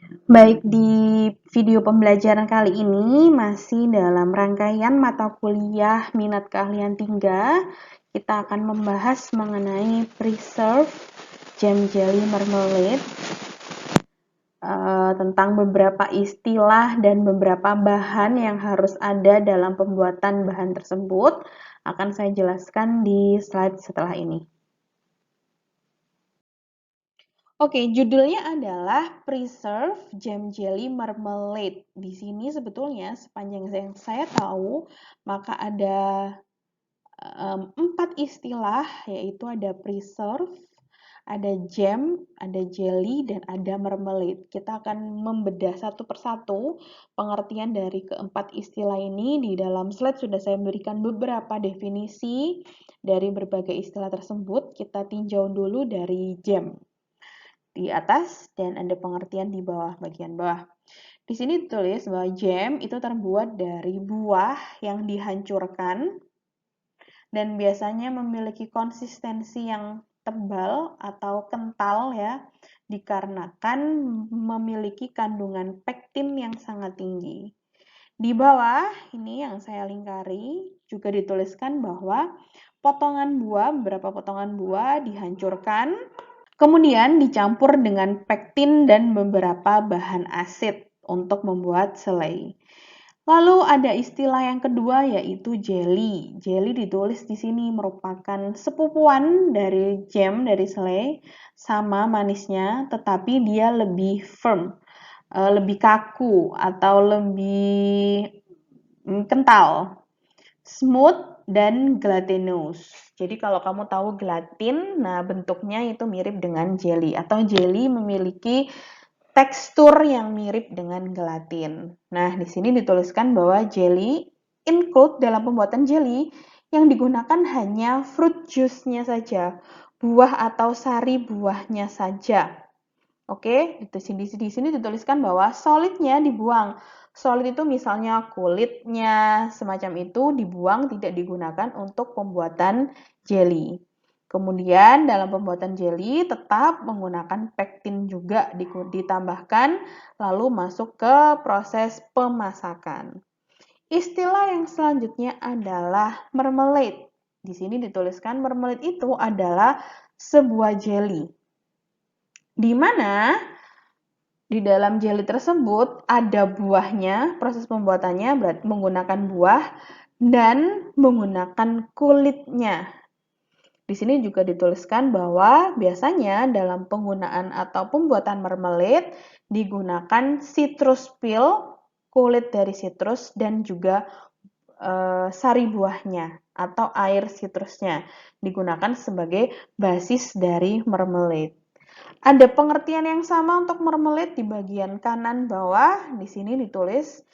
Baik, di video pembelajaran kali ini masih dalam rangkaian mata kuliah minat keahlian 3, kita akan membahas mengenai preserve jam jelly marmalade, tentang beberapa istilah dan beberapa bahan yang harus ada dalam pembuatan bahan tersebut. Akan saya jelaskan di slide setelah ini. Oke, judulnya adalah Preserve Jam Jelly Marmalade. Di sini sebetulnya sepanjang yang saya tahu, maka ada 4 istilah, yaitu ada preserve, ada jam, ada jelly, dan ada marmalade. Kita akan membedah satu persatu pengertian dari keempat istilah ini. Di dalam slide sudah saya berikan beberapa definisi dari berbagai istilah tersebut. Kita tinjau dulu dari jam di atas dan ada pengertian di bawah, bagian bawah. Di sini ditulis bahwa jam itu terbuat dari buah yang dihancurkan dan biasanya memiliki konsistensi yang tebal atau kental ya, dikarenakan memiliki kandungan pektin yang sangat tinggi. Di bawah ini yang saya lingkari juga dituliskan bahwa beberapa potongan buah dihancurkan, kemudian dicampur dengan pektin dan beberapa bahan asid untuk membuat selai. Lalu ada istilah yang kedua yaitu jelly. Jelly ditulis di sini merupakan sepupuan dari jam, dari selai, sama manisnya, tetapi dia lebih firm, lebih kaku atau lebih kental, smooth dan gelatinous. Jadi kalau kamu tahu gelatin, nah bentuknya itu mirip dengan jelly atau jelly memiliki tekstur yang mirip dengan gelatin. Nah, di sini dituliskan bahwa jelly include dalam pembuatan jelly yang digunakan hanya fruit juice-nya saja, buah atau sari buahnya saja. Oke, di sini dituliskan bahwa solidnya dibuang. Solid itu misalnya kulitnya, semacam itu dibuang, tidak digunakan untuk pembuatan jelly. Kemudian dalam pembuatan jelly tetap menggunakan pektin juga ditambahkan, lalu masuk ke proses pemasakan. Istilah yang selanjutnya adalah marmalade. Di sini dituliskan marmalade itu adalah sebuah jelly, di mana di dalam jelly tersebut ada buahnya, proses pembuatannya berarti menggunakan buah dan menggunakan kulitnya. Di sini juga dituliskan bahwa biasanya dalam penggunaan atau pembuatan marmalade digunakan citrus peel, kulit dari citrus dan juga sari buahnya atau air citrusnya digunakan sebagai basis dari marmalade. Ada pengertian yang sama untuk marmalade di bagian kanan bawah. Di sini ditulis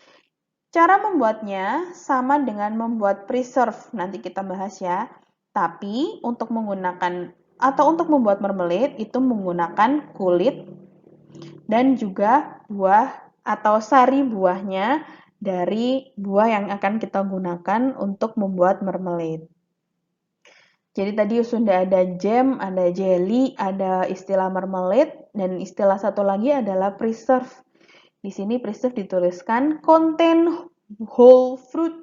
cara membuatnya sama dengan membuat preserve. Nanti kita bahas ya. Tapi untuk menggunakan atau untuk membuat marmalade itu menggunakan kulit dan juga buah atau sari buahnya dari buah yang akan kita gunakan untuk membuat marmalade. Jadi tadi sudah ada jam, ada jelly, ada istilah marmalade, dan istilah satu lagi adalah preserve. Di sini preserve dituliskan contain whole fruit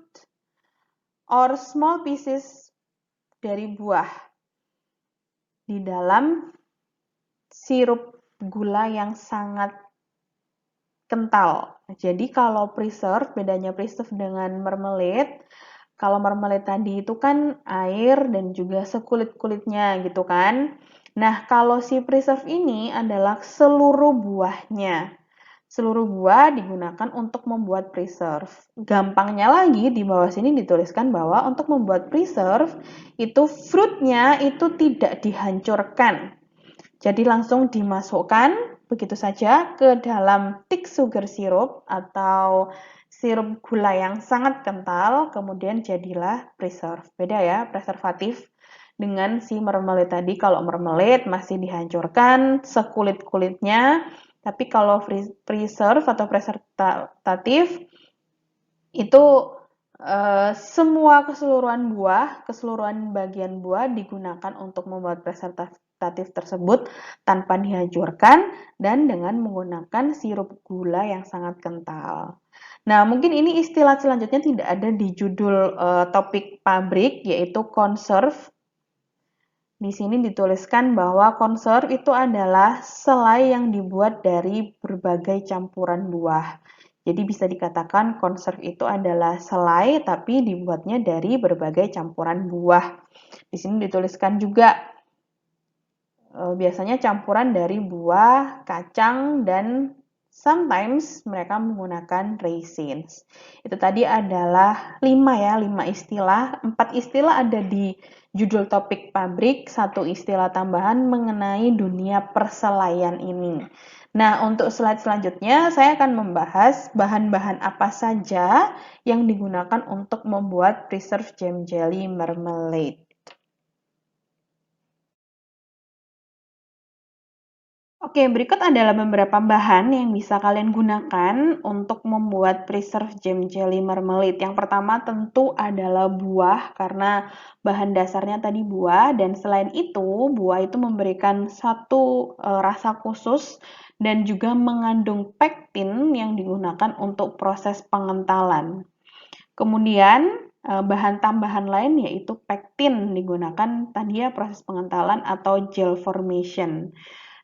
or small pieces dari buah di dalam sirup gula yang sangat kental. Jadi kalau preserve, bedanya preserve dengan marmalade, kalau marmalade tadi itu kan air dan juga sekulit-kulitnya gitu kan. Nah, kalau si preserve ini adalah seluruh buahnya. Seluruh buah digunakan untuk membuat preserve. Gampangnya lagi di bawah sini dituliskan bahwa untuk membuat preserve itu fruitnya itu tidak dihancurkan. Jadi langsung dimasukkan begitu saja ke dalam thick sugar syrup atau sirup gula yang sangat kental, kemudian jadilah preserve. Beda ya, preservatif dengan si marmalade tadi. Kalau marmalade masih dihancurkan sekulit-kulitnya, tapi kalau preserve atau preservatif itu semua keseluruhan bagian buah digunakan untuk membuat preservatif tersebut tanpa dihancurkan dan dengan menggunakan sirup gula yang sangat kental. Nah, mungkin ini istilah selanjutnya tidak ada di judul topik pabrik, yaitu conserve. Di sini dituliskan bahwa conserve itu adalah selai yang dibuat dari berbagai campuran buah. Jadi bisa dikatakan conserve itu adalah selai tapi dibuatnya dari berbagai campuran buah. Di sini dituliskan juga biasanya campuran dari buah, kacang, dan sometimes mereka menggunakan raisins. Itu tadi adalah 5 istilah. 4 istilah ada di judul topik pabrik, 1 istilah tambahan mengenai dunia perselaian ini. Nah, untuk slide selanjutnya saya akan membahas bahan-bahan apa saja yang digunakan untuk membuat preserved jam jelly marmalade. Oke, berikut adalah beberapa bahan yang bisa kalian gunakan untuk membuat preserved jam jelly marmalade. Yang pertama tentu adalah buah, karena bahan dasarnya tadi buah, dan selain itu, buah itu memberikan satu rasa khusus dan juga mengandung pektin yang digunakan untuk proses pengentalan. Kemudian bahan tambahan lain yaitu pektin digunakan tadi ya proses pengentalan atau gel formation.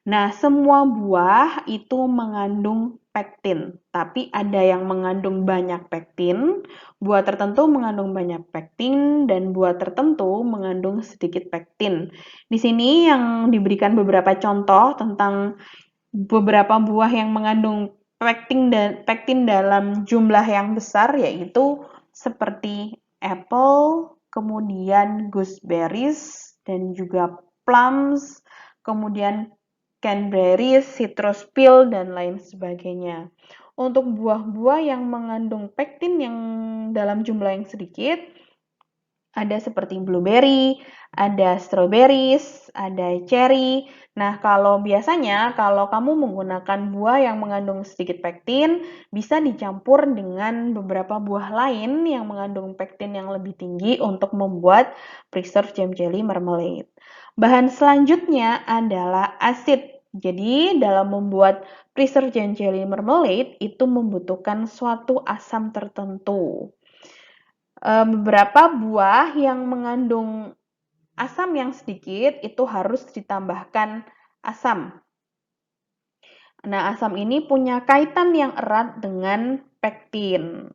Nah, semua buah itu mengandung pektin, tapi ada yang mengandung banyak pektin, buah tertentu mengandung banyak pektin, dan buah tertentu mengandung sedikit pektin. Di sini yang diberikan beberapa contoh tentang beberapa buah yang mengandung pektin dalam jumlah yang besar, yaitu seperti apple, kemudian gooseberries, dan juga plums, kemudian cranberries, citrus peel, dan lain sebagainya. Untuk buah-buah yang mengandung pektin yang dalam jumlah yang sedikit, ada seperti blueberry, ada strawberries, ada cherry. Nah, kalau kamu menggunakan buah yang mengandung sedikit pektin, bisa dicampur dengan beberapa buah lain yang mengandung pektin yang lebih tinggi untuk membuat preserved jam jelly marmalade. Bahan selanjutnya adalah asid. Jadi, dalam membuat preserved jam jelly marmalade itu membutuhkan suatu asam tertentu. Beberapa buah yang mengandung asam yang sedikit itu harus ditambahkan asam. Nah, asam ini punya kaitan yang erat dengan pektin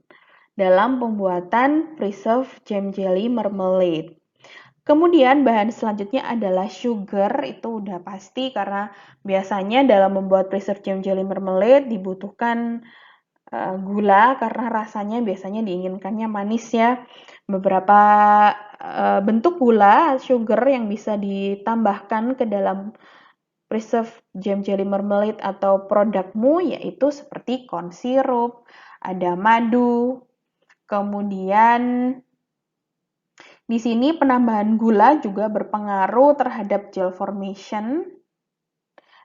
dalam pembuatan preserved jam jelly marmalade. Kemudian bahan selanjutnya adalah sugar, itu udah pasti karena biasanya dalam membuat preserved jam jelly marmalade dibutuhkan gula karena rasanya biasanya diinginkannya manis ya. Beberapa bentuk gula, sugar yang bisa ditambahkan ke dalam preserved jam jelly marmalade atau produkmu yaitu seperti corn syrup, ada madu, kemudian di sini penambahan gula juga berpengaruh terhadap gel formation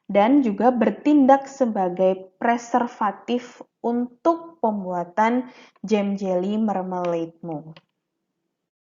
dan juga bertindak sebagai preservatif untuk pembuatan jam jelly marmalade-mu.